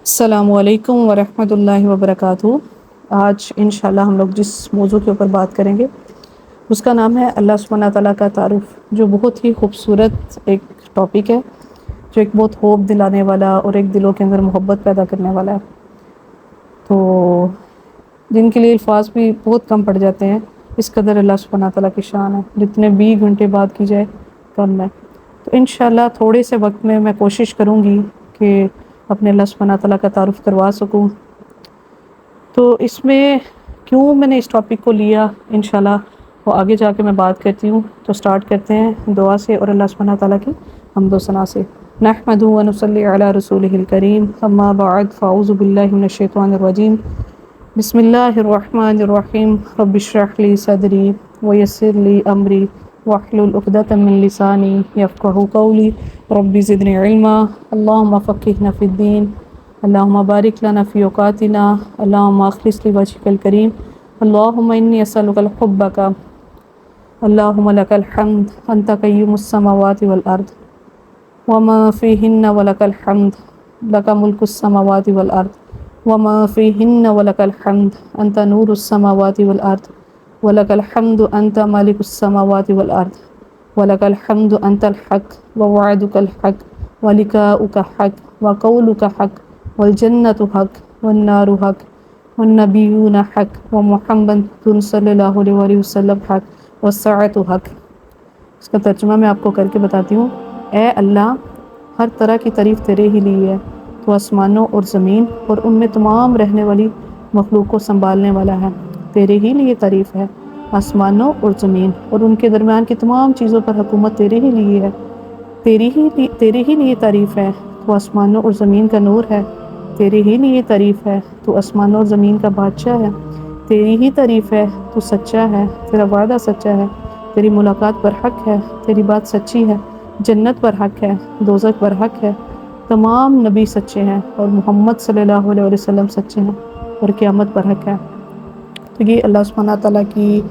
السلام علیکم ورحمۃ اللہ وبرکاتہ۔ آج انشاءاللہ ہم لوگ جس موضوع کے اوپر بات کریں گے اس کا نام ہے اللہ سبحانہ تعالیٰ کا تعارف، جو بہت ہی خوبصورت ایک ٹاپک ہے، جو ایک بہت خوف دلانے والا اور ایک دلوں کے اندر محبت پیدا کرنے والا ہے، تو جن کے لیے الفاظ بھی بہت کم پڑ جاتے ہیں، اس قدر اللہ سبحانہ تعالیٰ کی شان ہے، جتنے 20 گھنٹے بات کی جائے کم ہے۔ تو انشاءاللہ تھوڑے سے وقت میں کوشش کروں گی کہ اپنے اللہ سبحانہ تعالیٰ کا تعارف کروا سکوں۔ تو اس میں کیوں میں نے اس ٹاپک کو لیا، انشاءاللہ وہ آگے جا کے میں بات کرتی ہوں۔ تو سٹارٹ کرتے ہیں دعا سے اور اللہ سبحانہ تعالیٰ کی حمد و ثنا سے۔ نحمدہ و نصلی علی رسولہ الکریم، اما بعد فاعوذ باللہ من الشیطان الرجیم، بسم اللہ الرحمن الرحیم، رب اشرح لی صدری ویسر لی امری واحلل عقدۃ من لسانی یفقہوا قولی، رب زدنی علما، اللہم فقہنا فی الدین، اللہم بارک لنا فی اوقاتنا، اللہم اخلص لوجہک الکریم، اللہم انی اسألک الحبک، اللہم لک الحمد انت قیوم السماوات والارض وما فیہن ولک الحمد، لک ملک السماوات والارض وما فیہن ولک الحمد انت نور السماوات والارض ولک الحمد انت مالک السماوات والارض ولک الحمد انت الحق ووعدک الحق ولقاؤک حق وقولک حق والجنۃ حق والنار حق والنبیون حق ومحمد صلی اللہ علیہ وآلہ وسلم حق والساعۃ حق۔ اس کا ترجمہ میں آپ کو کر کے بتاتی ہوں۔ اے اللہ، ہر طرح کی تعریف تیرے ہی لیے ہے، تو آسمانوں اور زمین اور ان میں تمام رہنے والی مخلوق کو سنبھالنے والا ہے، تیرے ہی لیے تعریف ہے۔ آسمانوں اور زمین اور ان کے درمیان کی تمام چیزوں پر حکومت تیرے ہی لیے ہے، تیرے ہی لیے تعریف ہے، تو آسمانوں اور زمین کا نور ہے، تیرے ہی لیے تعریف ہے، تو آسمانوں اور زمین کا بادشاہ ہے، تیری ہی تعریف ہے، تو سچا ہے، تیرا وعدہ سچا ہے، تیری ملاقات پر حق ہے، تیری بات سچی ہے، جنت پر حق ہے، دوزخ پر حق ہے، تمام نبی سچے ہیں اور محمد صلی اللہ علیہ وسلم سچے ہیں اور قیامت پر حق ہے۔ تو یہ اللہ سبحانہ تعالیٰ کی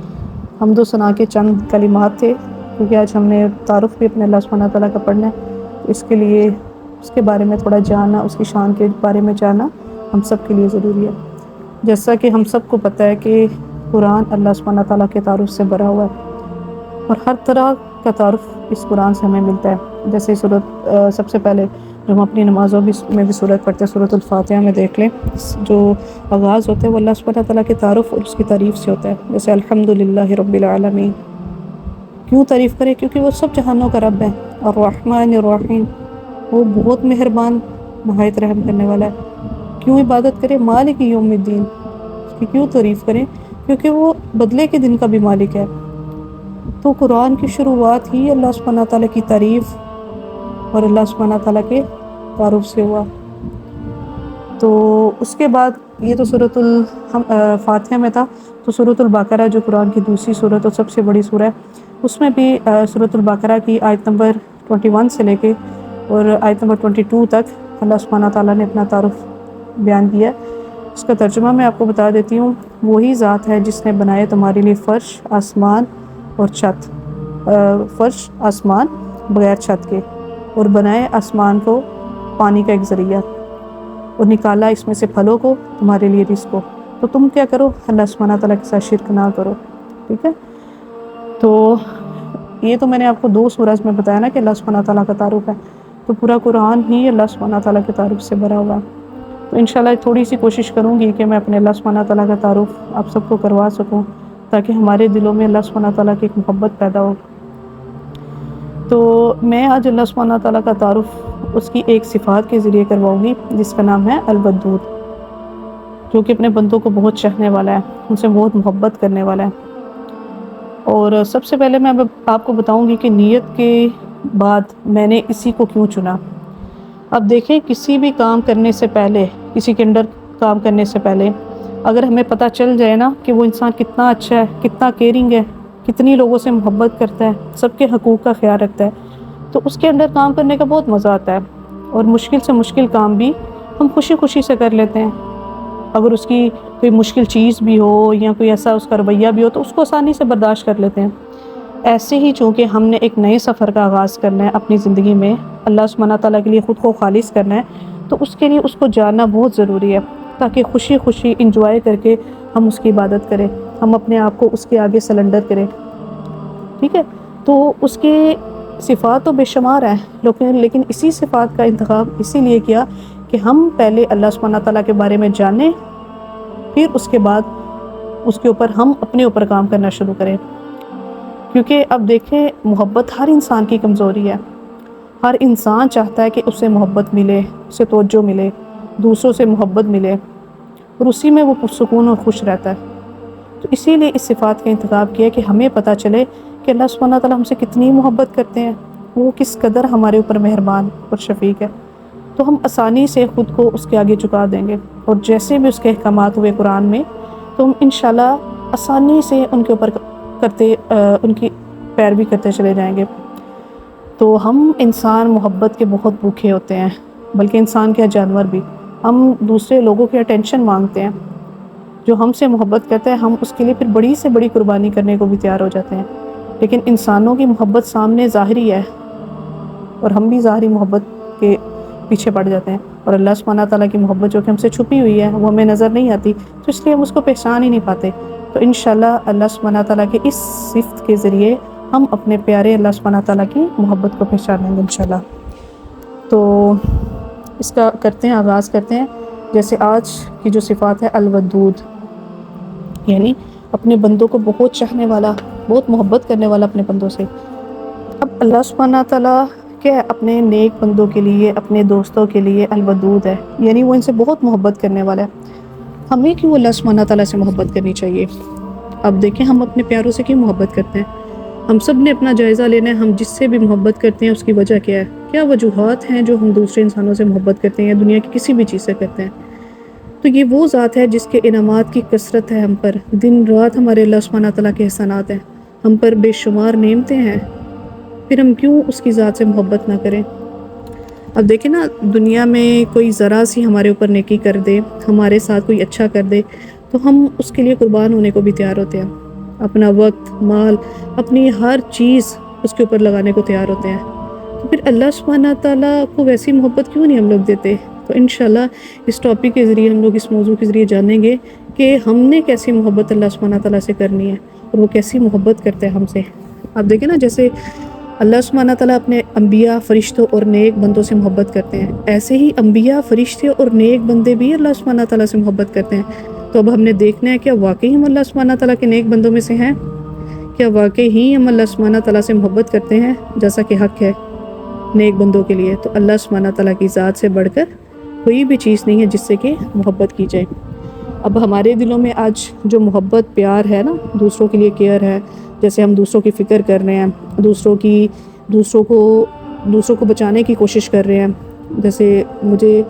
حمد و ثنا کے چند کلمات تھے، کیونکہ آج ہم نے تعارف بھی اپنے اللہ سبحانہ تعالیٰ کا پڑھنا ہے، تو اس کے لیے اس کے بارے میں تھوڑا جاننا، اس کی شان کے بارے میں جاننا ہم سب کے لیے ضروری ہے۔ جیسا کہ ہم سب کو پتہ ہے کہ قرآن اللہ سبحانہ تعالیٰ کے تعارف سے بھرا ہوا ہے، اور ہر طرح کا تعارف اس قرآن سے ہمیں ملتا ہے۔ جیسے سب سے پہلے جو ہم اپنی نمازوں میں بھی سورت پڑھتے ہیں، سورۃ الفاتحہ میں دیکھ لیں، جو آغاز ہوتا ہے وہ اللہ سبحانہ تعالیٰ کے تعارف اور اس کی تعریف سے ہوتا ہے۔ جیسے الحمدللہ رب العالمین، کیوں تعریف کرے؟ کیونکہ وہ سب جہانوں کا رب ہے۔ الرحمن الرحیم، وہ بہت مہربان نہایت رحم کرنے والا ہے۔ کیوں عبادت کرے؟ مالک یوم الدین، اس کی کیوں تعریف کریں؟ کیونکہ وہ بدلے کے دن کا بھی مالک ہے۔ تو قرآن کی شروعات ہی اللہ سبحانہ تعالیٰ کی تعریف اور اللہ سبحانہ تعالیٰ کے تعارف سے ہوا۔ تو اس کے بعد یہ تو سورۃ الفاتحہ میں تھا، تو سورۃ البقرہ جو قرآن کی دوسری سورت اور سب سے بڑی سورہ ہے، اس میں بھی سورۃ البقرہ کی آیت نمبر 21 سے لے کے اور آیت نمبر 22 تک اللہ سبحانہ تعالیٰ نے اپنا تعارف بیان کیا ہے۔ اس کا ترجمہ میں آپ کو بتا دیتی ہوں۔ وہی ذات ہے جس نے بنائے تمہارے لیے فرش، آسمان اور چھت، فرش آسمان بغیر چھت کے، اور بنائے آسمان کو پانی کا ایک ذریعہ، اور نکالا اس میں سے پھلوں کو تمہارے لیے رزق کو، تو تم کیا کرو؟ اللہ سبحانہ تعالیٰ کے ساتھ شرک نہ کرو۔ ٹھیک ہے، تو یہ تو میں نے آپ کو 2 سورج میں بتایا نا کہ اللہ سبحانہ تعالیٰ کا تعارف ہے، تو پورا قرآن ہی اللہ سبحانہ تعالیٰ کے تعارف سے بھرا ہوا ہے۔ تو انشاءاللہ تھوڑی سی کوشش کروں گی کہ میں اپنے اللہ سبحانہ تعالیٰ کا تعارف آپ سب کو کروا سکوں، تاکہ ہمارے دلوں میں اللہ سبحانہ تعالیٰ کی ایک محبت پیدا ہو۔ تو میں آج اللہ سبحانہ تعالیٰ کا تعارف اس کی ایک صفات کے ذریعے کرواؤں گی، جس کا نام ہے الودود، جو کہ اپنے بندوں کو بہت چاہنے والا ہے، ان سے بہت محبت کرنے والا ہے۔ اور سب سے پہلے میں آپ کو بتاؤں گی کہ نیت کے بعد میں نے اسی کو کیوں چنا۔ اب دیکھیں، کسی بھی کام کرنے سے پہلے، کسی کے انڈر کام کرنے سے پہلے اگر ہمیں پتہ چل جائے نا کہ وہ انسان کتنا اچھا ہے، کتنا کیئرنگ ہے، کتنی لوگوں سے محبت کرتا ہے، سب کے حقوق کا خیال رکھتا ہے، تو اس کے انڈر کام کرنے کا بہت مزہ آتا ہے، اور مشکل سے مشکل کام بھی ہم خوشی خوشی سے کر لیتے ہیں۔ اگر اس کی کوئی مشکل چیز بھی ہو یا کوئی ایسا اس کا رویہ بھی ہو تو اس کو آسانی سے برداشت کر لیتے ہیں۔ ایسے ہی چونکہ ہم نے ایک نئے سفر کا آغاز کرنا ہے اپنی زندگی میں، اللہ سبحانہ تعالیٰ کے لیے خود کو خالص کرنا ہے، تو اس کے لیے اس کو جاننا بہت ضروری ہے، تاکہ خوشی خوشی انجوائے کر کے ہم اس کی عبادت کریں، ہم اپنے آپ کو اس کے آگے سلنڈر کریں، ٹھیک ہے۔ تو اس کے صفات تو بے شمار ہیں، لیکن اسی صفات کا انتخاب اسی لیے کیا کہ ہم پہلے اللہ سبحانہ تعالیٰ کے بارے میں جانیں، پھر اس کے بعد اس کے اوپر ہم اپنے اوپر کام کرنا شروع کریں۔ کیونکہ اب دیکھیں، محبت ہر انسان کی کمزوری ہے، ہر انسان چاہتا ہے کہ اسے محبت ملے، اسے توجہ ملے، دوسروں سے محبت ملے، اور اسی میں وہ پرسکون اور خوش رہتا ہے۔ تو اسی لیے اس صفات کا انتخاب کیا کہ ہمیں پتہ چلے کہ اللہ سبحانہ تعالیٰ ہم سے کتنی محبت کرتے ہیں، وہ کس قدر ہمارے اوپر مہربان اور شفیق ہے۔ تو ہم آسانی سے خود کو اس کے آگے جھکا دیں گے، اور جیسے بھی اس کے احکامات ہوئے قرآن میں، تو ہم انشاءاللہ آسانی سے ان کے اوپر ان کی پیروی کرتے چلے جائیں گے۔ تو ہم انسان محبت کے بہت بھوکے ہوتے ہیں، بلکہ انسان کیا جانور بھی، ہم دوسرے لوگوں کی اٹینشن مانگتے ہیں۔ جو ہم سے محبت کرتے ہیں ہم اس کے لیے پھر بڑی سے بڑی قربانی کرنے کو بھی تیار ہو جاتے ہیں، لیکن انسانوں کی محبت سامنے ظاہری ہے، اور ہم بھی ظاہری محبت کے پیچھے پڑ جاتے ہیں، اور اللہ سبحانہ تعالیٰ کی محبت جو کہ ہم سے چھپی ہوئی ہے وہ ہمیں نظر نہیں آتی، تو اس لیے ہم اس کو پہچان ہی نہیں پاتے۔ تو انشاءاللہ اللہ سبحانہ تعالیٰ کے اس صفت کے ذریعے ہم اپنے پیارے اللہ سبحانہ تعالیٰ کی محبت کو پہچانیں گے انشاءاللہ۔ تو اس کا آغاز کرتے ہیں۔ جیسے آج کی جو صفات ہے الودود، یعنی اپنے بندوں کو بہت چاہنے والا، بہت محبت کرنے والا اپنے بندوں سے۔ اب اللہ سبحانہ تعالیٰ کیا اپنے نیک بندوں کے لیے، اپنے دوستوں کے لیے الودود ہے، یعنی وہ ان سے بہت محبت کرنے والا ہے۔ ہمیں کیوں اللہ سبحانہ تعالیٰ سے محبت کرنی چاہیے؟ اب دیکھیں ہم اپنے پیاروں سے کیوں محبت کرتے ہیں؟ ہم سب نے اپنا جائزہ لینا ہے، ہم جس سے بھی محبت کرتے ہیں اس کی وجہ کیا ہے؟ کیا وجوہات ہیں جو ہم دوسرے انسانوں سے محبت کرتے ہیں یا دنیا کی کسی بھی چیز سے کرتے ہیں؟ تو یہ وہ ذات ہے جس کے انعامات کی کثرت ہے ہم پر، دن رات ہمارے اللہ سبحانہ تعالیٰ کے احسانات ہیں، ہم پر بے شمار نعمتیں ہیں، پھر ہم کیوں اس کی ذات سے محبت نہ کریں؟ اب دیکھیں نا، دنیا میں کوئی ذرا سی ہمارے اوپر نیکی کر دے، ہمارے ساتھ کوئی اچھا کر دے، تو ہم اس کے لیے قربان ہونے کو بھی تیار ہوتے ہیں، اپنا وقت، مال، اپنی ہر چیز اس کے اوپر لگانے کو تیار ہوتے ہیں۔ تو پھر اللہ سبحانہ تعالیٰ کو ویسی محبت کیوں نہیں ہم لوگ دیتے؟ تو انشاءاللہ اس ٹاپک کے ذریعے ہم لوگ اس موضوع کے ذریعے جانیں گے کہ ہم نے کیسی محبت اللہ سبحانہ تعالیٰ سے کرنی ہے، اور وہ کیسی محبت کرتے ہیں ہم سے۔ اب دیکھیں نا، جیسے اللہ سبحانہ تعالیٰ اپنے انبیاء، فرشتوں اور نیک بندوں سے محبت کرتے ہیں، ایسے ہی انبیاء، فرشتے اور نیک بندے بھی اللہ سبحانہ تعالیٰ سے محبت کرتے ہیں۔ تو اب ہم نے دیکھنا ہے کیا واقعی ہم اللہ سبحانہ تعالیٰ کے نیک بندوں میں سے ہیں؟ کیا واقعی ہی ہم اللہ سبحانہ تعالیٰ سے محبت کرتے ہیں جیسا کہ حق ہے نیک بندوں کے لیے؟ تو اللہ سبحانہ تعالیٰ کی ذات سے بڑھ کر کوئی بھی چیز نہیں ہے جس سے کہ محبت کی جائے۔ اب ہمارے دلوں میں آج جو محبت، پیار ہے نا، دوسروں کے لیے کیئر ہے، جیسے ہم دوسروں کی فکر کر رہے ہیں، دوسروں کو بچانے کی کوشش کر رہے ہیں۔ جیسے مجھے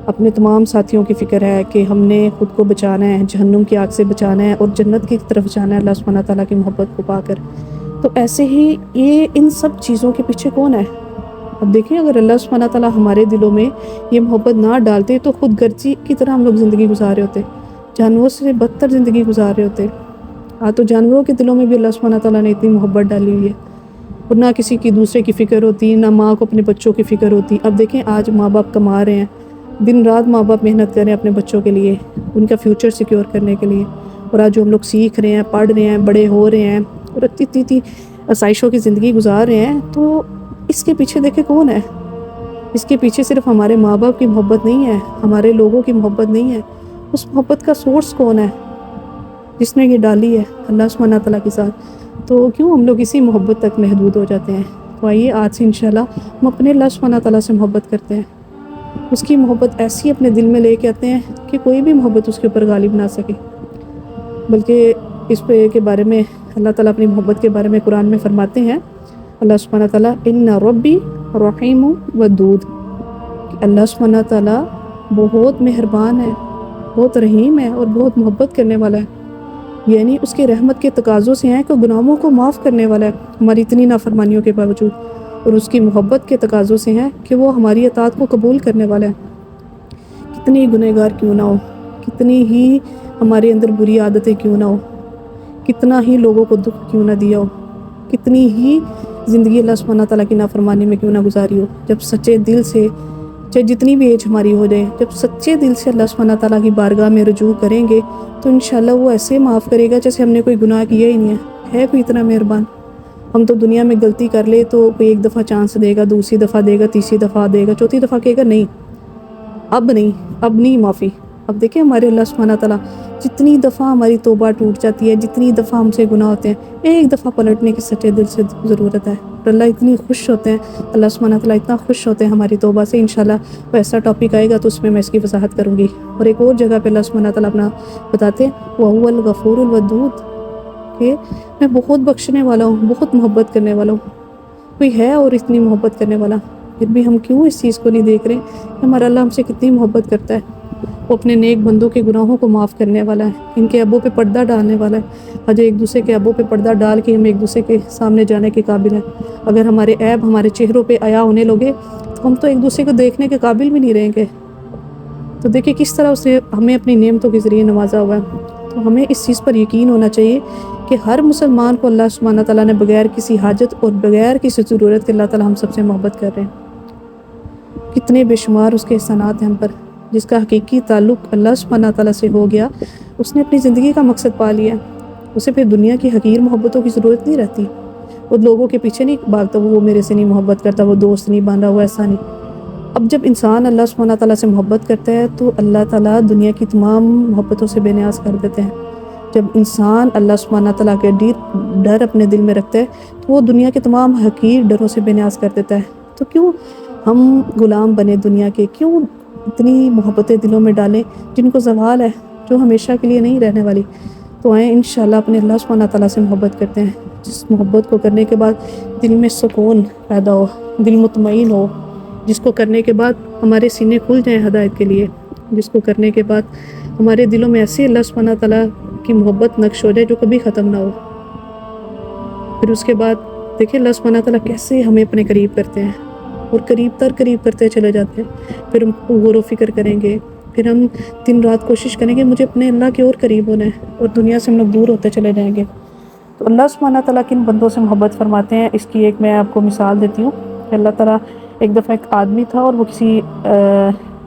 اپنے تمام ساتھیوں کی فکر ہے کہ ہم نے خود کو بچانا ہے، جہنم کی آگ سے بچانا ہے اور جنت کی طرف جانا ہے اللہ سبحانہ تعالیٰ کی محبت کو پا کر۔ تو ایسے ہی ان سب چیزوں کے پیچھے کون ہے؟ اب دیکھیں، اگر اللہ سبحانہ تعالیٰ ہمارے دلوں میں یہ محبت نہ ڈالتے تو خود غرضی کی طرح ہم لوگ زندگی گزار رہے ہوتے، جانوروں سے بدتر زندگی گزار رہے ہوتے۔ تو جانوروں کے دلوں میں بھی اللہ سبحانہ تعالیٰ نے اتنی محبت ڈالی ہوئی ہے، اور نہ کسی کی دوسرے کی فکر ہوتی، نہ ماں کو اپنے بچوں کی فکر ہوتی۔ اب دیکھیں، آج ماں باپ کما رہے ہیں، دن رات ماں باپ محنت کر رہے ہیں اپنے بچوں کے لیے، ان کا فیوچر سیکیور کرنے کے لیے، اور آج جو ہم لوگ سیکھ رہے ہیں، پڑھ رہے ہیں، بڑے ہو رہے ہیں، اور اتنی آسائشوں کی زندگی گزار رہے ہیں، تو اس کے پیچھے دیکھیں کون ہے؟ اس کے پیچھے صرف ہمارے ماں باپ کی محبت نہیں ہے، ہمارے لوگوں کی محبت نہیں ہے۔ اس محبت کا سورس کون ہے جس نے یہ ڈالی ہے؟ اللہ سبحانہ تعالیٰ کے ساتھ۔ تو کیوں ہم لوگ اسی محبت تک محدود ہو جاتے ہیں؟ تو آئیے آج سے انشاءاللہ ہم اپنے اللہ سبحانہ تعالیٰ سے محبت کرتے ہیں، اس کی محبت ایسی اپنے دل میں لے کے آتے ہیں کہ کوئی بھی محبت اس کے اوپر غالب نہ سکے۔ بلکہ اس پہ کے بارے میں اللہ تعالیٰ اپنی محبت کے بارے میں قرآن میں فرماتے ہیں، اللہ سبحانہ تعالیٰ ان ربی رحیم ودود، کہ اللہ سبحانہ تعالیٰ بہت مہربان ہے، بہت رحیم ہے اور بہت محبت کرنے والا ہے، یعنی اس کے رحمت کے تقاضوں سے ہیں کہ گناہوں کو معاف کرنے والا ہے ہماری اتنی نافرمانیوں کے باوجود، اور اس کی محبت کے تقاضوں سے ہیں کہ وہ ہماری اطاعت کو قبول کرنے والا ہے، کتنی گنہگار کیوں نہ ہو، کتنی ہی ہمارے اندر بری عادتیں کیوں نہ ہو، کتنا ہی لوگوں کو دکھ کیوں نہ دیا ہو، کتنی ہی زندگی اللہ سبحانہ تعالیٰ کی نافرمانی میں کیوں نہ گزاری ہو، جب سچے دل سے چاہے جتنی بھی ایج ہماری ہو جائے، جب سچے دل سے اللہ سبحانہ تعالیٰ کی بارگاہ میں رجوع کریں گے تو انشاءاللہ وہ ایسے معاف کرے گا جیسے ہم نے کوئی گناہ کیا ہی نہیں ہے کوئی اتنا مہربان۔ ہم تو دنیا میں غلطی کر لے تو کوئی ایک دفعہ چانس دے گا، دوسری دفعہ دے گا، تیسری دفعہ دے گا، چوتھی دفعہ کہے گا نہیں، اب نہیں معافی۔ اب دیکھیں ہمارے اللہ سبحانہ تعالیٰ جتنی دفعہ ہماری توبہ ٹوٹ جاتی ہے، جتنی دفعہ ہم سے گناہ ہوتے ہیں، ایک دفعہ پلٹنے کی سچے دل سے ضرورت ہے، اور اللہ اتنی خوش ہوتے ہیں، اللہ سبحانہ تعالیٰ اتنا خوش ہوتے ہیں ہماری توبہ سے۔ انشاءاللہ وہ ایسا ٹاپک آئے گا تو اس میں اس کی وضاحت کروں گی۔ اور ایک اور جگہ پہ اللہ سبحانہ تعالیٰ اپنا بتاتے ہیں وَهُوَ الْغَفُورُ الْوَدُودُ، کہ میں بہت بخشنے والا ہوں، بہت محبت کرنے والا ہوں۔ کوئی ہے اور اتنی محبت کرنے والا؟ پھر بھی ہم کیوں اس چیز کو نہیں دیکھ رہے کہ ہمارا اللہ ہم سے کتنی محبت کرتا ہے؟ وہ اپنے نیک بندوں کے گناہوں کو معاف کرنے والا ہے، ان کے ابوں پہ پردہ ڈالنے والا ہے۔ اور جو ایک دوسرے کے ابوں پہ پردہ ڈال کے ہم ایک دوسرے کے سامنے جانے کے قابل ہیں۔ اگر ہمارے عیب ہمارے چہروں پہ عیاں ہونے لگے تو ہم تو ایک دوسرے کو دیکھنے کے قابل بھی نہیں رہیں گے۔ تو دیکھیں کس طرح اس نے ہمیں اپنی نعمتوں کے ذریعے نوازا ہوا ہے۔ تو ہمیں اس چیز پر یقین ہونا چاہیے کہ ہر مسلمان کو اللہ سبحانہ تعالیٰ نے بغیر کسی حاجت اور بغیر کسی ضرورت کے اللہ تعالیٰ ہم سب سے محبت کر رہے ہیں۔ کتنے بے شمار اس کے احسانات ہیں ہم پر۔ جس کا حقیقی تعلق اللہ سبحانہ تعالیٰ سے ہو گیا، اس نے اپنی زندگی کا مقصد پا لیا، اسے پھر دنیا کی حقیر محبتوں کی ضرورت نہیں رہتی۔ وہ لوگوں کے پیچھے نہیں بھاگتا، وہ میرے سے نہیں محبت کرتا، وہ دوست نہیں بن رہا، وہ ایسا نہیں۔ اب جب انسان اللہ سبحانہ تعالیٰ سے محبت کرتا ہے تو اللہ تعالیٰ دنیا کی تمام محبتوں سے بے نیاز کر دیتے ہیں۔ جب انسان اللہ سبحانہ تعالیٰ کے ڈر اپنے دل میں رکھتا ہے تو وہ دنیا کے تمام حقیر ڈروں سے بے نیاز کر دیتا ہے۔ تو کیوں ہم غلام بنے دنیا کے؟ کیوں اتنی محبتیں دلوں میں ڈالیں جن کو زوال ہے، جو ہمیشہ کے لیے نہیں رہنے والی؟ تو آئیں انشاءاللہ اپنے اللہ سبحانہ تعالیٰ سے محبت کرتے ہیں، جس محبت کو کرنے کے بعد دل میں سکون پیدا ہو، دل مطمئن ہو، جس کو کرنے کے بعد ہمارے سینے کھل جائیں ہدایت کے لیے، جس کو کرنے کے بعد ہمارے دلوں میں ایسے اللہ سبحانہ تعالیٰ کی محبت نقش ہو جائے جو کبھی ختم نہ ہو۔ پھر اس کے بعد دیکھیں اللہ سبحانہ تعالیٰ کیسے ہمیں اپنے قریب کرتے ہیں، اور قریب کرتے چلے جاتے ہیں۔ پھر ہم غور و فکر کریں گے، پھر ہم دن رات کوشش کریں گے مجھے اپنے اللہ کے اور قریب ہونا ہے، اور دنیا سے ہم لوگ دور ہوتے چلے جائیں گے۔ تو اللہ سبحانہ تعالیٰ کن بندوں سے محبت فرماتے ہیں، اس کی ایک میں آپ کو مثال دیتی ہوں کہ اللہ تعالیٰ ایک دفعہ ایک آدمی تھا اور وہ کسی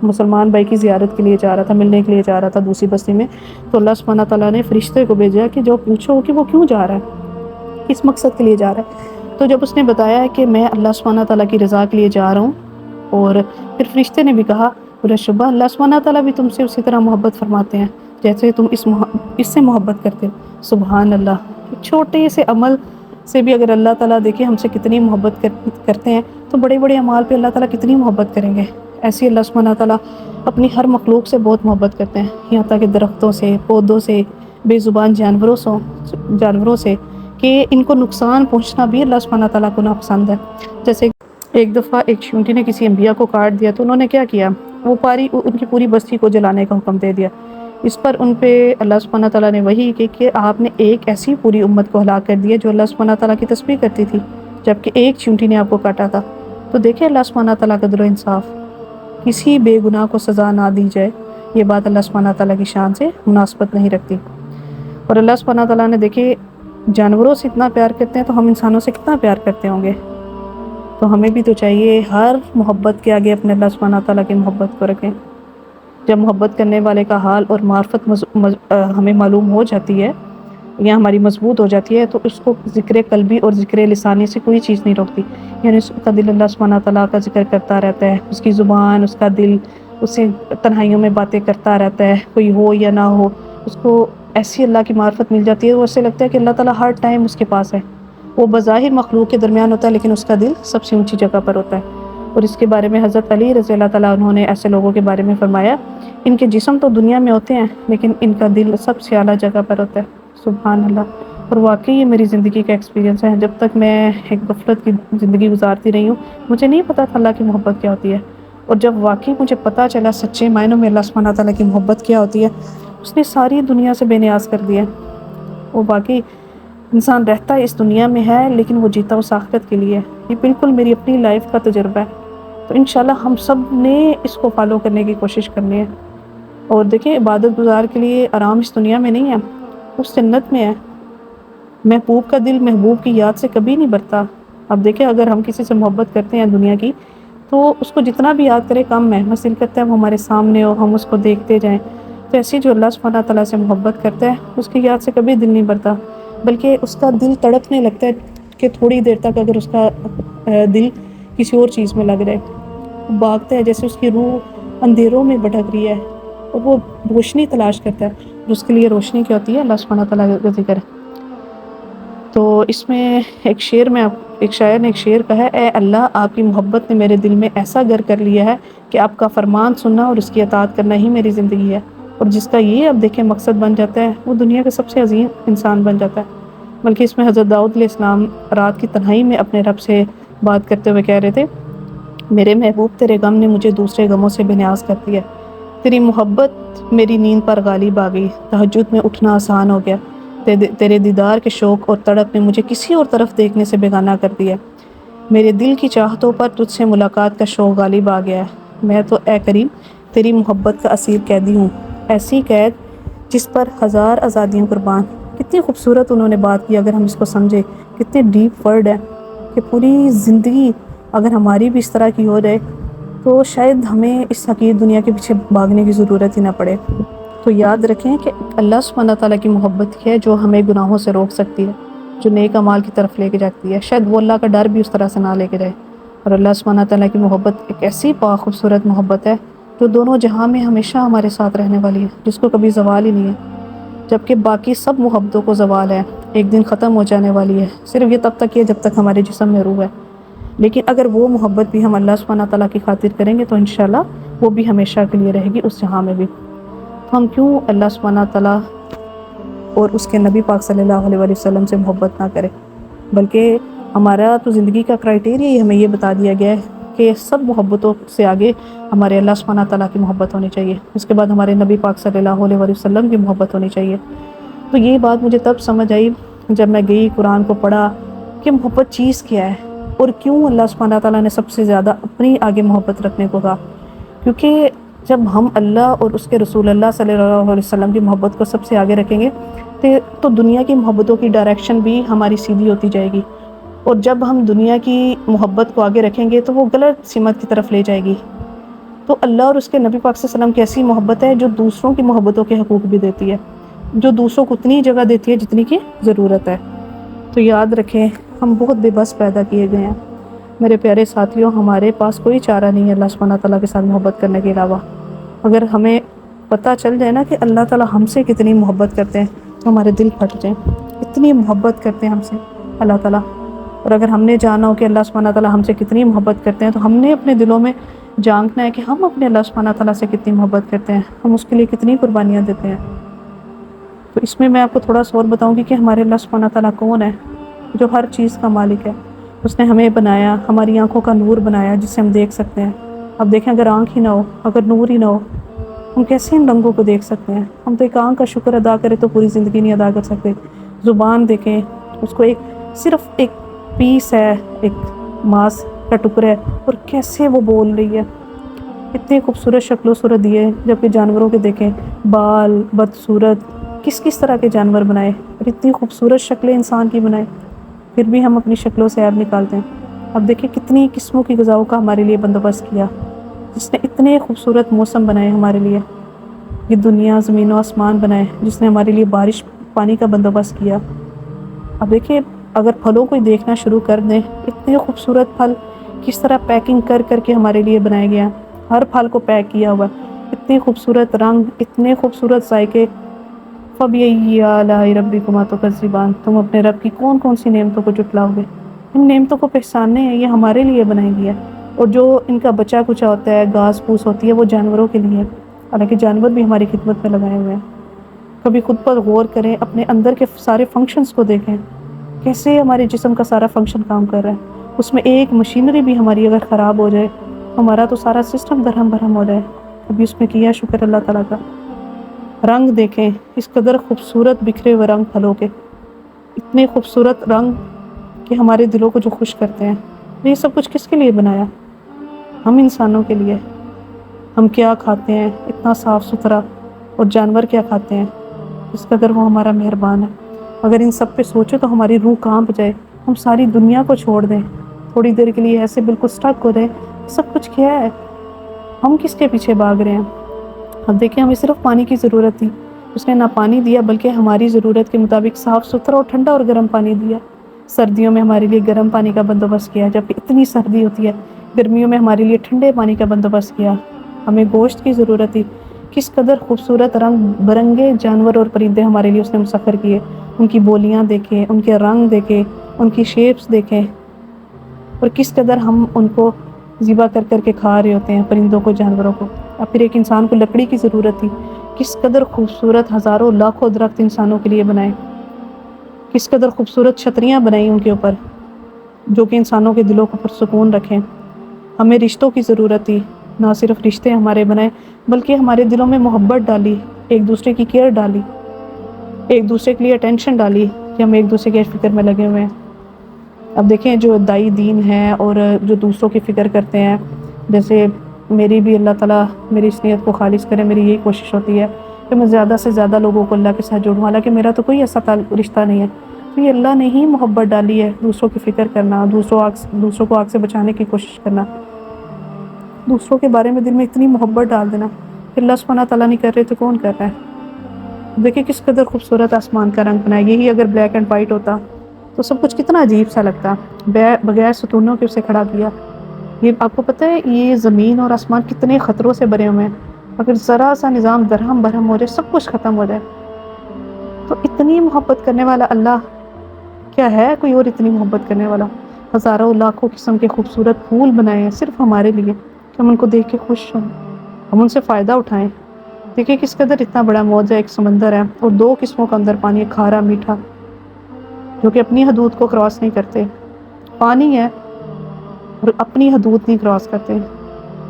مسلمان بھائی کی زیارت کے لیے جا رہا تھا، ملنے کے لیے جا رہا تھا دوسری بستی میں۔ تو اللہ سبحانہ تعالیٰ نے فرشتے کو بھیجا کہ جو پوچھو کہ وہ کیوں جا رہا ہے، کس مقصد کے لیے جا رہا ہے۔ تو جب اس نے بتایا ہے کہ میں اللہ سبحانہ تعالیٰ کی رضا کے لیے جا رہا ہوں، اور پھر فرشتے نے بھی کہا بلا شبہ اللہ سبحانہ تعالیٰ بھی تم سے اسی طرح محبت فرماتے ہیں جیسے تم اس سے محبت کرتے ہو۔ سبحان اللہ، چھوٹے سے عمل سے بھی اگر اللہ تعالیٰ دیکھیں ہم سے کتنی محبت کرتے ہیں تو بڑے بڑے اعمال پہ اللہ تعالیٰ کتنی محبت کریں گے۔ ایسی اللہ سبحانہ تعالیٰ اپنی ہر مخلوق سے بہت محبت کرتے ہیں، یہاں تک کہ درختوں سے، پودوں سے، بے زبان جانوروں سے، کہ ان کو نقصان پہنچنا بھی اللہ سبحانہ تعالیٰ کو ناپسند ہے۔ جیسے ایک دفعہ ایک چیونٹی نے کسی انبیاء کو کاٹ دیا تو انہوں نے کیا کیا، وہ ان کی پوری بستی کو جلانے کا حکم دے دیا۔ اس پر ان پہ اللہ سبحانہ تعالیٰ نے وحی کی کہ آپ نے ایک ایسی پوری امت کو ہلاک کر دیا جو اللہ سبحانہ تعالیٰ کی تسبیح کرتی تھی، جبکہ ایک چیونٹی نے آپ کو کاٹا تھا۔ تو دیکھیں اللہ سبحانہ تعالیٰ کا عدل و انصاف، کسی بے گناہ کو سزا نہ دی جائے، یہ بات اللہ سبحانہ تعالیٰ کی شان سے مناسبت نہیں رکھتی۔ اور اللہ سبحانہ تعالیٰ نے دیکھیں جانوروں سے اتنا پیار کرتے ہیں تو ہم انسانوں سے کتنا پیار کرتے ہوں گے۔ تو ہمیں بھی تو چاہیے ہر محبت کے آگے اپنے اللہ سبحانہ تعالیٰ کی محبت کو رکھیں۔ جب محبت کرنے والے کا حال اور معرفت ہمیں معلوم ہو جاتی ہے یا ہماری مضبوط ہو جاتی ہے تو اس کو ذکر قلبی اور ذکر لسانی سے کوئی چیز نہیں روکتی، یعنی اس کا دل اللہ سبحانہ تعالیٰ کا ذکر کرتا رہتا ہے، اس کی زبان، اس کا دل اس سے تنہائیوں میں باتیں کرتا رہتا ہے، کوئی ہو یا نہ ہو، اس کو ایسی اللہ کی معرفت مل جاتی ہے، وہ اسے لگتا ہے کہ اللہ تعالیٰ ہر ٹائم اس کے پاس ہے۔ وہ بظاہر مخلوق کے درمیان ہوتا ہے لیکن اس کا دل سب سے اونچی جگہ پر ہوتا ہے۔ اور اس کے بارے میں حضرت علی رضی اللہ تعالیٰ عنہ نے ایسے لوگوں کے بارے میں فرمایا، ان کے جسم تو دنیا میں ہوتے ہیں لیکن ان کا دل سب سے اعلیٰ جگہ پر ہوتا ہے۔ سبحان اللہ۔ اور واقعی یہ میری زندگی کا ایکسپیرینس ہے، جب تک میں ایک غفلت کی زندگی گزارتی رہی ہوں مجھے نہیں پتا تھا اللہ کی محبت کیا ہوتی ہے، اور جب واقعی مجھے پتہ چلا سچے معنوں میں اللہ سبحانہ تعالیٰ کی محبت کیا ہوتی ہے، اس نے ساری دنیا سے بے نیاز کر دیا۔ وہ واقعی انسان رہتا ہے اس دنیا میں ہے لیکن وہ جیتا اس آخرت کے لیے۔ یہ بالکل میری اپنی لائف کا تجربہ ہے، تو انشاءاللہ ہم سب نے اس کو فالو کرنے کی کوشش کرنی ہے۔ اور دیکھیں عبادت گزار کے لیے آرام اس دنیا میں نہیں ہے، اس جنت میں ہے۔ محبوب کا دل محبوب کی یاد سے کبھی نہیں بھرتا۔ اب دیکھیں اگر ہم کسی سے محبت کرتے ہیں دنیا کی تو اس کو جتنا بھی یاد کرے کم ہے، بس دل کرتا ہے وہ ہمارے سامنے ہو، ہم اس کو دیکھتے جائیں۔ تو ایسی جو اللہ سبحانہ تعالیٰ سے محبت کرتا ہے اس کی یاد سے کبھی دل نہیں بھرتا، بلکہ اس کا دل تڑپنے لگتا ہے کہ تھوڑی دیر تک اگر اس کا دل کسی اور چیز میں لگ رہے، بھاگتا ہے جیسے اس کی روح اندھیروں میں بھٹک رہی ہے اور وہ روشنی تلاش کرتا ہے، اور اس کے لیے روشنی کیا ہوتی ہے؟ اللہ سبحانہ تعالیٰ کا ذکر ہے۔ تو اس میں ایک شعر نے ایک شعر کہا ہے، اے اللہ آپ کی محبت نے میرے دل میں ایسا گھر کر لیا ہے کہ آپ کا فرمان سننا اور اس کی اطاعت کرنا ہی میری زندگی ہے، اور جس کا یہ اب دیکھیں مقصد بن جاتا ہے وہ دنیا کا سب سے عظیم انسان بن جاتا ہے۔ بلکہ اس میں حضرت داؤد علیہ السلام رات کی تنہائی میں اپنے رب سے بات کرتے ہوئے کہہ رہے تھے، میرے محبوب تیرے غم نے مجھے دوسرے غموں سے بے نیاز کر دیا، تیری محبت میری نیند پر غالب آ گئی، تہجد میں اٹھنا آسان ہو گیا، تیرے دیدار کے شوق اور تڑپ نے مجھے کسی اور طرف دیکھنے سے بیگانہ کر دیا، میرے دل کی چاہتوں پر تجھ سے ملاقات کا شوق غالب آ گیا ہے، میں تو اے کریم تیری محبت کا اسیر قیدی ہوں، ایسی قید جس پر ہزار آزادیاں قربان۔ کتنی خوبصورت انہوں نے بات کی، اگر ہم اس کو سمجھے کتنے ڈیپ ورڈ ہے کہ پوری زندگی اگر ہماری بھی اس طرح کی ہو جائے تو شاید ہمیں اس حقیر دنیا کے پیچھے بھاگنے کی ضرورت ہی نہ پڑے۔ تو یاد رکھیں کہ اللہ سبحانہ تعالیٰ کی محبت ہے جو ہمیں گناہوں سے روک سکتی ہے، جو نیک اعمال کی طرف لے کے جاتی ہے، شاید وہ اللہ کا ڈر بھی اس طرح سے نہ لے کے جائے۔ اور اللہ سبحانہ تعالیٰ کی محبت ایک ایسی خوبصورت محبت ہے جو دونوں جہاں میں ہمیشہ ہمارے ساتھ رہنے والی ہے، جس کو کبھی زوال ہی نہیں ہے، جبکہ باقی سب محبتوں کو زوال ہے، ایک دن ختم ہو جانے والی ہے، صرف یہ تب تک ہے جب تک ہمارے جسم میں روح ہے۔ لیکن اگر وہ محبت بھی ہم اللہ سبحانہ تعالیٰ کی خاطر کریں گے تو انشاءاللہ وہ بھی ہمیشہ کے لیے رہے گی اس جہاں میں بھی۔ تو ہم کیوں اللہ سبحانہ تعالیٰ اور اس کے نبی پاک صلی اللہ علیہ وسلم سے محبت نہ کریں، بلکہ ہمارا تو زندگی کا کرائٹیریا ہی ہمیں یہ بتا دیا گیا ہے کہ سب محبتوں سے آگے ہمارے اللہ سبحانہ تعالیٰ کی محبت ہونی چاہیے، اس کے بعد ہمارے نبی پاک صلی اللہ علیہ وسلم کی محبت ہونی چاہیے۔ تو یہ بات مجھے تب سمجھ آئی جب میں گئی قرآن کو پڑھا کہ محبت چیز کیا ہے، اور کیوں اللہ سبحانہ تعالیٰ نے سب سے زیادہ اپنی آگے محبت رکھنے کو کہا۔ کیونکہ جب ہم اللہ اور اس کے رسول اللہ صلی اللہ علیہ وسلم کی محبت کو سب سے آگے رکھیں گے تو دنیا کی محبتوں کی ڈائریکشن بھی ہماری سیدھی ہوتی جائے گی، اور جب ہم دنیا کی محبت کو آگے رکھیں گے تو وہ غلط سمت کی طرف لے جائے گی۔ تو اللہ اور اس کے نبی پاک صلی اللہ علیہ وسلم کی ایسی محبت ہے جو دوسروں کی محبتوں کے حقوق بھی دیتی ہے، جو دوسروں کو اتنی جگہ دیتی ہے جتنی کی ضرورت ہے۔ تو یاد رکھیں ہم بہت بے بس پیدا کیے گئے ہیں میرے پیارے ساتھیوں، ہمارے پاس کوئی چارہ نہیں ہے اللہ سبحانہ تعالیٰ کے ساتھ محبت کرنے کے علاوہ۔ اگر ہمیں پتہ چل جائے نا کہ اللہ تعالیٰ ہم سے کتنی محبت کرتے ہیں تو ہمارے دل پھٹ جائیں، اتنی محبت کرتے ہیں ہم سے اللہ تعالیٰ۔ اور اگر ہم نے جانا ہو کہ اللہ سبحانہ تعالیٰ ہم سے کتنی محبت کرتے ہیں تو ہم نے اپنے دلوں میں جاننا ہے کہ ہم اپنے اللہ سبحانہ تعالیٰ سے کتنی محبت کرتے ہیں، ہم اس کے لیے کتنی قربانیاں دیتے ہیں۔ تو اس میں آپ کو تھوڑا سا اور بتاؤں گی کہ ہمارے اللہ سبحانہ تعالیٰ کون ہے، جو ہر چیز کا مالک ہے۔ اس نے ہمیں بنایا، ہماری آنکھوں کا نور بنایا جس سے ہم دیکھ سکتے ہیں۔ اب دیکھیں اگر آنکھ ہی نہ ہو، اگر نور ہی نہ ہو، ہم کیسے ان رنگوں کو دیکھ سکتے ہیں؟ ہم تو ایک آنکھ کا شکر ادا کریں تو پوری زندگی نہیں ادا کر سکتے۔ زبان دیکھیں، اس کو صرف ایک پیس ہے، ایک ماس کا ٹکڑا ہے، اور کیسے وہ بول رہی ہے، اتنے خوبصورت شکل و صورت دیے۔ جبکہ جانوروں کے دیکھیں، بال بدصورت، کس طرح کے جانور بنائے، اور اتنی خوبصورت شکلیں انسان کی بنائے، پھر بھی ہم اپنی شکلوں سے عیب نکالتے ہیں۔ اب دیکھیں کتنی قسموں کی غذاؤں کا ہمارے لیے بندوبست کیا، جس نے اتنے خوبصورت موسم بنائے ہمارے لیے، یہ دنیا زمین و آسمان بنائے، جس نے ہمارے لیے بارش پانی کا بندوبست کیا۔ اب دیکھیں اگر پھلوں کو دیکھنا شروع کر دیں، اتنے خوبصورت پھل کس طرح پیکنگ کر کے ہمارے لیے بنایا گیا، ہر پھل کو پیک کیا ہوا، اتنے خوبصورت رنگ، اتنے خوبصورت ذائقے۔ فَبِأَيِّ آلَاءِ رَبِّكُمَا تُكَذِّبَانِ، تم اپنے رب کی کون سی نعمتوں کو جھٹلاؤ گے؟ ان نعمتوں کو پہچاننے ہیں، یہ ہمارے لیے بنائی گئی ہے، اور جو ان کا بچا کچا ہوتا ہے، گھاس پھوس ہوتی ہے، وہ جانوروں کے لیے ہے، حالانکہ جانور بھی ہماری خدمت میں لگائے ہوئے ہیں۔ کبھی خود پر غور کریں، اپنے اندر کے سارے فنکشنز کو دیکھیں، کیسے ہمارے جسم کا سارا فنکشن کام کر رہا ہے۔ اس میں ایک مشینری بھی ہماری اگر خراب ہو جائے، ہمارا تو سارا سسٹم درہم برہم ہو جائے۔ ابھی اس میں کیا شکر اللہ تعالیٰ کا۔ رنگ دیکھیں، اس قدر خوبصورت بکھرے ہوئے رنگ پھلوں کے، اتنے خوبصورت رنگ کہ ہمارے دلوں کو جو خوش کرتے ہیں۔ یہ سب کچھ کس کے لیے بنایا؟ ہم انسانوں کے لیے۔ ہم کیا کھاتے ہیں اتنا صاف ستھرا، اور جانور کیا کھاتے ہیں، اس قدر وہ ہمارا مہربان ہے۔ اگر ان سب پہ سوچے تو ہماری روح کانپ جائے، ہم ساری دنیا کو چھوڑ دیں، تھوڑی دیر کے لیے ایسے بالکل سٹک ہو جائیں سب کچھ کیا ہے، ہم کس کے پیچھے بھاگ رہے ہیں؟ اب دیکھیں ہمیں صرف پانی کی ضرورت تھی، اس نے نہ پانی دیا بلکہ ہماری ضرورت کے مطابق صاف ستھرا اور ٹھنڈا اور گرم پانی دیا۔ سردیوں میں ہمارے لیے گرم پانی کا بندوبست کیا جب اتنی سردی ہوتی ہے، گرمیوں میں ہمارے لیے ٹھنڈے پانی کا بندوبست کیا۔ ہمیں گوشت کی ضرورت تھی، کس قدر خوبصورت رنگ برنگے جانور اور پرندے ہمارے لیے اس نے مسخر کیے، ان کی بولیاں دیکھیں، ان کے رنگ دیکھیں، ان کی شیپس دیکھیں، اور کس قدر ہم ان کو ذبح کر کر کے کھا رہے ہوتے ہیں، پرندوں کو، جانوروں کو۔ اور پھر ایک انسان کو لکڑی کی ضرورت تھی، کس قدر خوبصورت ہزاروں لاکھوں درخت انسانوں کے لیے بنائے، کس قدر خوبصورت چھتریاں بنائی ان کے اوپر جو کہ انسانوں کے دلوں کو پرسکون رکھیں۔ ہمیں رشتوں کی ضرورت تھی، نہ صرف رشتے ہمارے بنائے بلکہ ہمارے دلوں میں محبت ڈالی، ایک دوسرے کی کیئر ڈالی، ایک دوسرے کے لیے اٹینشن ڈالی کہ ہم ایک دوسرے کے فکر میں لگے ہوئے ہیں۔ اب دیکھیں جو دائی دین ہیں اور جو دوسروں کی فکر کرتے ہیں، جیسے میری بھی اللہ تعالیٰ میری اس نیت کو خالص کرے، میری یہی کوشش ہوتی ہے کہ میں زیادہ سے زیادہ لوگوں کو اللہ کے ساتھ جوڑوں، حالانکہ میرا تو کوئی ایسا رشتہ نہیں ہے، تو یہ اللہ نے ہی محبت ڈالی ہے، دوسروں کی فکر کرنا، دوسروں کو آگ سے بچانے کی کوشش کرنا، دوسروں کے بارے میں دل میں اتنی محبت ڈال دینا کہ اللہ سبحانہ تعالیٰ نہیں کر رہے تو کون کر رہا ہے؟ دیکھیں کس قدر خوبصورت آسمان کا رنگ بنا ہے، یہی اگر بلیک اینڈ وائٹ ہوتا تو سب کچھ کتنا عجیب سا لگتا، بغیر ستونوں کے اسے کھڑا کیا۔ یہ آپ کو پتہ ہے یہ زمین اور آسمان کتنے خطروں سے بھرے ہوئے ہیں، اگر ذرا سا نظام درہم برہم ہو جائے سب کچھ ختم ہو جائے، تو اتنی محبت کرنے والا اللہ کیا ہے کوئی اور اتنی محبت کرنے والا؟ ہزاروں لاکھوں قسم کے خوبصورت پھول بنائے ہیں صرف ہمارے لیے کہ ہم ان کو دیکھ کے خوش ہوں، ہم ان سے فائدہ اٹھائیں۔ دیکھیں کس قدر اتنا بڑا معجزہ ایک سمندر ہے اور 2 قسموں کا اندر پانی ہے، کھارا میٹھا، جو کہ اپنی حدود کو کراس نہیں کرتے، پانی ہے اور اپنی حدود نہیں کراس کرتے،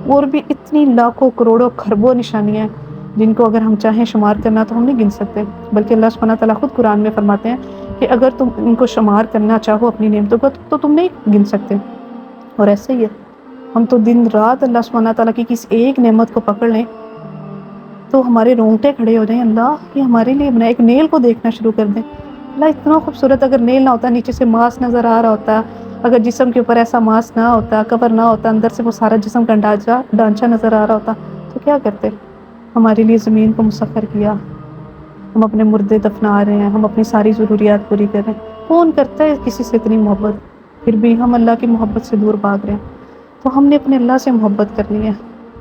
اور بھی اتنی لاکھوں کروڑوں خربوں نشانیاں ہیں جن کو اگر ہم چاہیں شمار کرنا تو ہم نہیں گن سکتے، بلکہ اللہ سبحانہ تعالیٰ خود قرآن میں فرماتے ہیں کہ اگر تم ان کو شمار کرنا چاہو اپنی نعمتوں کو تو تم نہیں گن سکتے۔ اور ایسے ہی ہے، ہم تو دن رات اللہ سبحانہ تعالیٰ کی کسی ایک نعمت کو پکڑ لیں تو ہمارے رونگٹے کھڑے ہو جائیں، اللہ یہ ہمارے لیے بنا، ایک نیل کو دیکھنا شروع کر دیں، اللہ اتنا خوبصورت، اگر نیل نہ ہوتا، نیچے سے ماس نظر آ رہا ہوتا، اگر جسم کے اوپر ایسا ماس نہ ہوتا، کور نہ ہوتا، اندر سے وہ سارا جسم کا ڈھانچہ نظر آ رہا ہوتا تو کیا کرتے؟ ہمارے لیے زمین کو مسخر کیا، ہم اپنے مردے دفنا رہے ہیں، ہم اپنی ساری ضروریات پوری کر رہے ہیں، کون کرتا ہے کسی سے اتنی محبت؟ پھر بھی ہم اللہ کی محبت سے دور بھاگ رہے ہیں۔ تو ہم نے اپنے اللہ سے محبت کرنی ہے،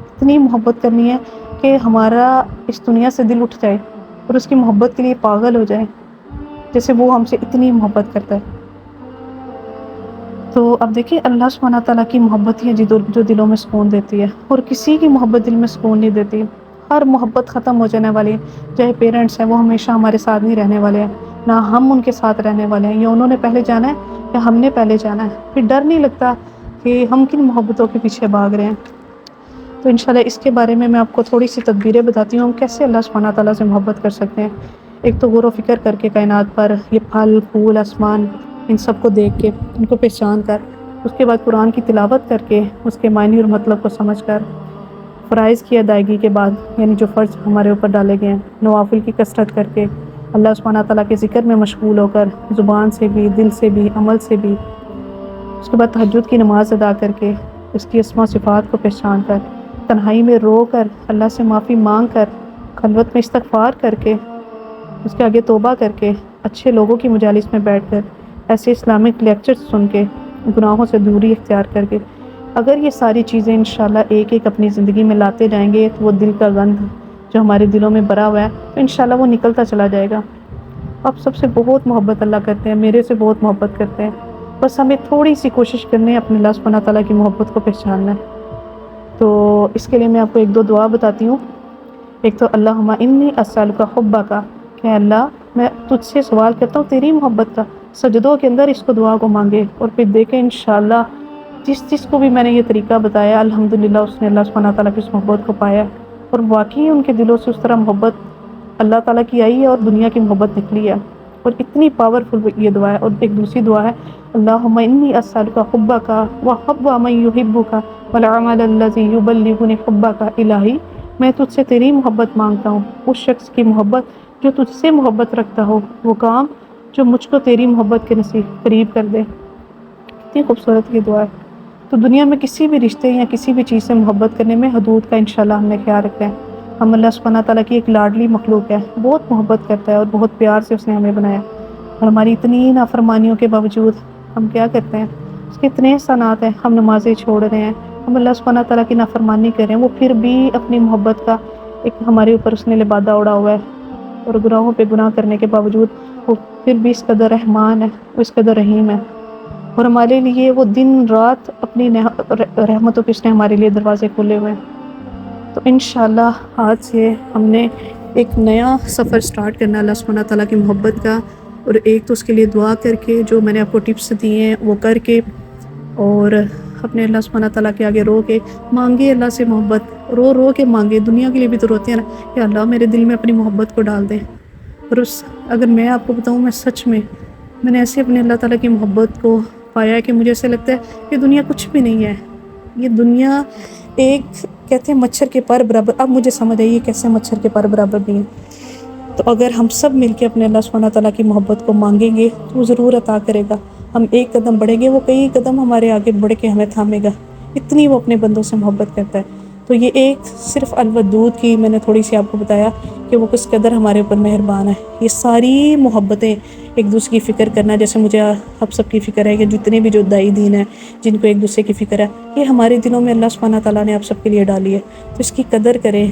اتنی محبت کرنی ہے کہ ہمارا اس دنیا سے دل اٹھ جائے اور اس کی محبت کے لیے پاگل ہو جائے جیسے وہ ہم سے اتنی محبت کرتا ہے۔ تو اب دیکھیں اللہ سبحانہ تعالیٰ کی محبت ہی ہے جو دلوں میں سکون دیتی ہے، اور کسی کی محبت دل میں سکون نہیں دیتی، ہر محبت ختم ہو جانے والی ہے، چاہے پیرنٹس ہیں وہ ہمیشہ ہمارے ساتھ نہیں رہنے والے ہیں، نہ ہم ان کے ساتھ رہنے والے ہیں، یا انہوں نے پہلے جانا ہے یا ہم نے پہلے جانا ہے، پھر ڈر نہیں لگتا کہ ہم کن محبتوں کے پیچھے بھاگ رہے ہیں۔ تو انشاءاللہ اس کے بارے میں آپ کو تھوڑی سی تدبیریں بتاتی ہوں ہم کیسے اللہ سبحانہ تعالیٰ سے محبت کر سکتے ہیں۔ ایک تو غور و فکر کر کے کائنات پر، یہ پھل پھول آسمان ان سب کو دیکھ کے ان کو پہچان کر، اس کے بعد قرآن کی تلاوت کر کے اس کے معنی اور مطلب کو سمجھ کر، فرائض کی ادائیگی کے بعد یعنی جو فرض ہمارے اوپر ڈالے گئے ہیں، نوافل کی کثرت کر کے، اللہ سبحانہ تعالیٰ کے ذکر میں مشغول ہو کر، زبان سے بھی، دل سے بھی، عمل سے بھی، اس کے بعد تہجد کی نماز ادا کر کے، اس کی اسماء صفات کو پہچان کر، تنہائی میں رو کر، اللہ سے معافی مانگ کر، خلوت میں استغفار کر کے، اس کے آگے توبہ کر کے، اچھے لوگوں کی مجالس میں بیٹھ کر، ایسے اسلامک لیکچر سن کے، گناہوں سے دوری اختیار کر کے، اگر یہ ساری چیزیں انشاءاللہ ایک ایک اپنی زندگی میں لاتے جائیں گے تو وہ دل کا گند جو ہمارے دلوں میں بھرا ہوا ہے تو انشاءاللہ وہ نکلتا چلا جائے گا۔ آپ سب سے بہت محبت اللہ کرتے ہیں، میرے سے بہت محبت کرتے ہیں، بس ہمیں تھوڑی سی کوشش کرنی ہے اپنے اللہ سبحانہ تعالیٰ کی محبت کو پہچاننا ہے۔ تو اس کے لیے میں آپ کو 1-2 دعا بتاتی ہوں۔ ایک تو اللہم انی اسألک حبک، کہ اللہ میں تجھ سے سوال کرتا ہوں تیری محبت کا، سجدوں کے اندر اس کو دعا کو مانگے، اور پھر دیکھیں انشاءاللہ جس کو بھی میں نے یہ طریقہ بتایا الحمدللہ اس نے اللہ سبحانہ تعالیٰ کی اس محبت کو پایا، اور واقعی ان کے دلوں سے اس طرح محبت اللہ تعالیٰ کی آئی ہے اور دنیا کی محبت نکلی ہے، اور اتنی پاورفل یہ دعا ہے۔ اور ایک دوسری دعا ہے اللہم انی اسألک حبک وحب من یحبک والعمل الذی یبلغنی حبک، الہی میں تجھ سے تیری محبت مانگتا ہوں، اس شخص کی محبت جو تجھ سے محبت رکھتا ہو، وہ کام جو مجھ کو تیری محبت کے نصیب قریب کر دے۔ کتنی خوبصورت یہ دعا ہے۔ تو دنیا میں کسی بھی رشتے یا کسی بھی چیز سے محبت کرنے میں حدود کا انشاءاللہ ہم نے خیال رکھا ہے۔ ہم اللہ سبحانہ تعالیٰ کی ایک لاڈلی مخلوق ہے، بہت محبت کرتا ہے اور بہت پیار سے اس نے ہمیں بنایا، اور ہماری اتنی نافرمانیوں کے باوجود ہم کیا کرتے ہیں، اس کے اتنے احسانات ہیں، ہم نمازیں چھوڑ رہے ہیں، ہم اللہ سبحانہ تعالیٰ کی نافرمانی کر رہے ہیں، وہ پھر بھی اپنی محبت کا ایک ہمارے اوپر اس نے لبادہ اڑا ہوا ہے، اور گناہوں پہ گناہ کرنے کے باوجود وہ پھر بھی اس قدر رحمان ہے، وہ اس قدر رحیم ہے، اور ہمارے لیے وہ دن رات اپنی رحمتوں کے اس نے ہمارے لیے دروازے کھولے ہوئے ہیں۔ تو انشاءاللہ آج سے ہم نے ایک نیا سفر سٹارٹ کرنا اللہ سبحانہ تعالیٰ کی محبت کا، اور ایک تو اس کے لیے دعا کر کے، جو میں نے آپ کو ٹپس دیے ہیں وہ کر کے، اور اپنے اللہ سبحانہ تعالیٰ کے آگے رو کے مانگے اللہ سے محبت، رو رو کے مانگے، دنیا کے لیے بھی تو روتے ہیں نا، یا اللہ میرے دل میں اپنی محبت کو ڈال دیں۔ اور اگر میں آپ کو بتاؤں، میں سچ میں نے ایسے اپنے اللہ تعالیٰ کی محبت کو پایا کہ مجھے ایسے لگتا ہے کہ دنیا کچھ بھی نہیں ہے، یہ دنیا ایک کہتے ہیں مچھر کے پر برابر، اب مجھے سمجھ آئی یہ کیسے مچھر کے پر برابر بھی ہیں۔ تو اگر ہم سب مل کے اپنے اللہ سبحانہ تعالیٰ کی محبت کو مانگیں گے تو وہ ضرور عطا کرے گا، ہم ایک قدم بڑھیں گے، وہ کئی قدم ہمارے آگے بڑھ کے ہمیں تھامے گا، اتنی وہ اپنے بندوں سے محبت کرتا ہے۔ تو یہ ایک صرف الودود کی میں نے تھوڑی سی آپ کو بتایا کہ وہ کس قدر ہمارے اوپر مہربان ہے۔ یہ ساری محبتیں ایک دوسرے کی فکر کرنا، جیسے مجھے آپ سب کی فکر ہے کہ جتنے بھی جو دائی دین ہیں جن کو ایک دوسرے کی فکر ہے، یہ ہمارے دلوں میں اللہ سبحانہ تعالیٰ نے آپ سب کے لیے ڈالی ہے، تو اس کی قدر کریں،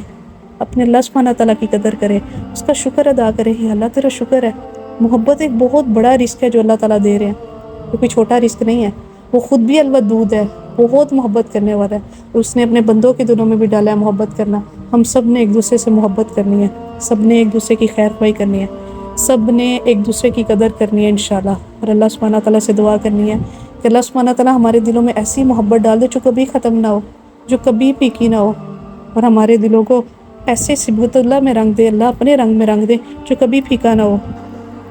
اپنے اللہ سبحانہ تعالیٰ کی قدر کریں، اس کا شکر ادا کریں، یا اللہ تیرا شکر ہے۔ محبت ایک بہت بڑا رزق ہے جو اللہ تعالیٰ دے رہے ہیں، یہ کوئی چھوٹا رزق نہیں ہے، وہ خود بھی الودود ہے، بہت محبت کرنے والا ہے، اس نے اپنے بندوں کے دلوں میں بھی ڈالا ہے محبت کرنا۔ ہم سب نے ایک دوسرے سے محبت کرنی ہے، سب نے ایک دوسرے کی خیر خواہی کرنی ہے، سب نے ایک دوسرے کی قدر کرنی ہے انشاءاللہ، اور اللہ سبحانہ تعالیٰ سے دعا کرنی ہے کہ اللہ سبحانہ تعالیٰ ہمارے دلوں میں ایسی محبت ڈال دے جو کبھی ختم نہ ہو، جو کبھی پھیکی نہ ہو، اور ہمارے دلوں کو ایسے صبغت اللہ میں رنگ دے، اللہ اپنے رنگ میں رنگ دے جو کبھی پھیکا نہ ہو۔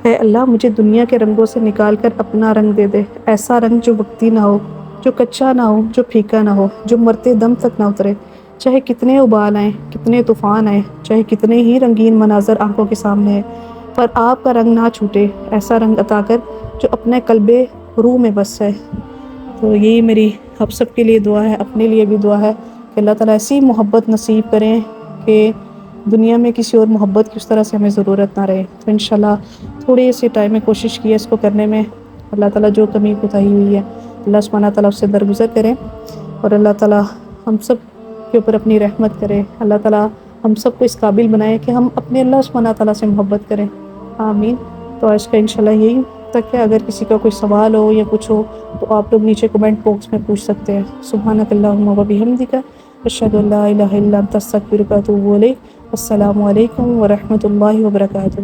اے اللہ مجھے دنیا کے رنگوں سے نکال کر اپنا رنگ دے دے، ایسا رنگ جو وقتی نہ ہو، جو کچا نہ ہو، جو پھیکا نہ ہو، جو مرتے دم تک نہ اترے، چاہے کتنے ابال آئیں، کتنے طوفان آئیں، چاہے کتنے ہی رنگین مناظر آنکھوں کے سامنے ہیں، پر آپ کا رنگ نہ چھوٹے، ایسا رنگ عطا کر جو اپنے قلب روح میں بس ہے۔ تو یہی میری آپ سب کے لیے دعا ہے، اپنے لیے بھی دعا ہے کہ اللہ تعالیٰ ایسی محبت نصیب کریں کہ دنیا میں کسی اور محبت کی اس طرح سے ہمیں ضرورت نہ رہے۔ تو انشاءاللہ تھوڑے سے ٹائم میں کوشش کی ہے اس کو کرنے میں، اللہ تعالیٰ جو کمی کوتاہی ہوئی ہے اللہ سبحانہ تعالیٰ اس سے درگزر کریں، اور اللہ تعالیٰ ہم سب کے اوپر اپنی رحمت کرے، اللہ تعالیٰ ہم سب کو اس قابل بنائے کہ ہم اپنے اللہ سبحانہ تعالیٰ سے محبت کریں، آمین۔ تو آج کا انشاءاللہ یہی تک ہے، اگر کسی کا کوئی سوال ہو یا کچھ ہو تو آپ لوگ نیچے کمنٹ باکس میں پوچھ سکتے ہیں۔ سبحانک اللہم و بحمدک، اشہد ان لا الہ الا انت، استغفرک و اتوب الیک۔ السلام علیکم ورحمۃ اللہ وبرکاتہ۔